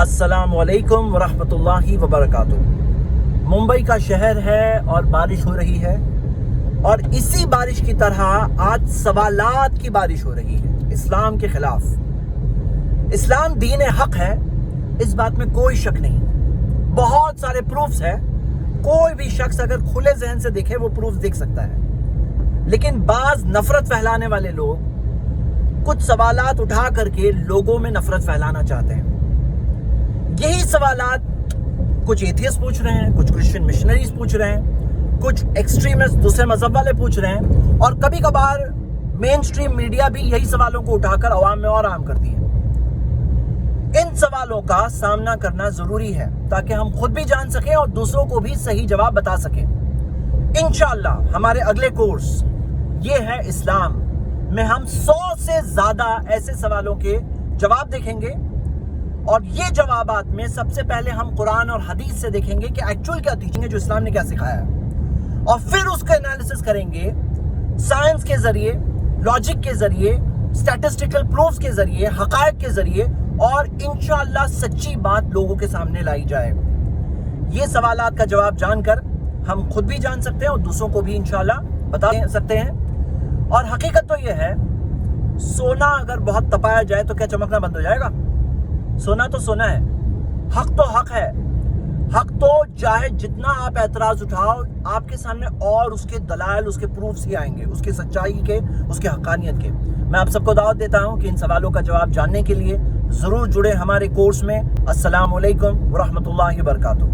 السلام علیکم ورحمۃ اللہ وبرکاتہ۔ ممبئی کا شہر ہے اور بارش ہو رہی ہے، اور اسی بارش کی طرح آج سوالات کی بارش ہو رہی ہے اسلام کے خلاف۔ اسلام دین حق ہے، اس بات میں کوئی شک نہیں، بہت سارے پروفز ہیں، کوئی بھی شخص اگر کھلے ذہن سے دیکھے وہ پروفز دیکھ سکتا ہے۔ لیکن بعض نفرت پھیلانے والے لوگ کچھ سوالات اٹھا کر کے لوگوں میں نفرت پھیلانا چاہتے ہیں۔ یہی سوالات کچھ ایتھیسٹ پوچھ رہے ہیں، کچھ کرسچن مشنریز پوچھ رہے ہیں، کچھ ایکسٹریمسٹ دوسرے مذہب والے پوچھ رہے ہیں، اور کبھی کبھار مین سٹریم میڈیا بھی یہی سوالوں کو اٹھا کر عوام میں اور عام کرتی ہے۔ ان سوالوں کا سامنا کرنا ضروری ہے تاکہ ہم خود بھی جان سکیں اور دوسروں کو بھی صحیح جواب بتا سکیں۔ انشاءاللہ ہمارے اگلے کورس یہ ہے اسلام میں ہم 100 سے زیادہ ایسے سوالوں کے جواب دیکھیں گے، اور یہ جوابات میں سب سے پہلے ہم قرآن اور حدیث سے دیکھیں گے کہ ایکچول کیا ٹیچنگ ہے، جو اسلام نے کیا سکھایا ہے، اور پھر اس کا انالیسس کریں گے سائنس کے ذریعے، لاجک کے ذریعے، اسٹیٹسٹیکل پروفز کے ذریعے، حقائق کے ذریعے، اور انشاءاللہ سچی بات لوگوں کے سامنے لائی جائے۔ یہ سوالات کا جواب جان کر ہم خود بھی جان سکتے ہیں اور دوسروں کو بھی انشاءاللہ بتا سکتے ہیں۔ اور حقیقت تو یہ ہے، سونا اگر بہت تپایا جائے تو کیا چمکنا بند ہو جائے گا؟ سونا تو سونا ہے، حق تو حق ہے۔ حق تو چاہے جتنا آپ اعتراض اٹھاؤ، آپ کے سامنے اور اس کے دلائل، اس کے پروفز ہی آئیں گے، اس کی سچائی کے، اس کے حقانیت کے۔ میں آپ سب کو دعوت دیتا ہوں کہ ان سوالوں کا جواب جاننے کے لیے ضرور جڑے ہمارے کورس میں۔ السلام علیکم ورحمۃ اللہ وبرکاتہ۔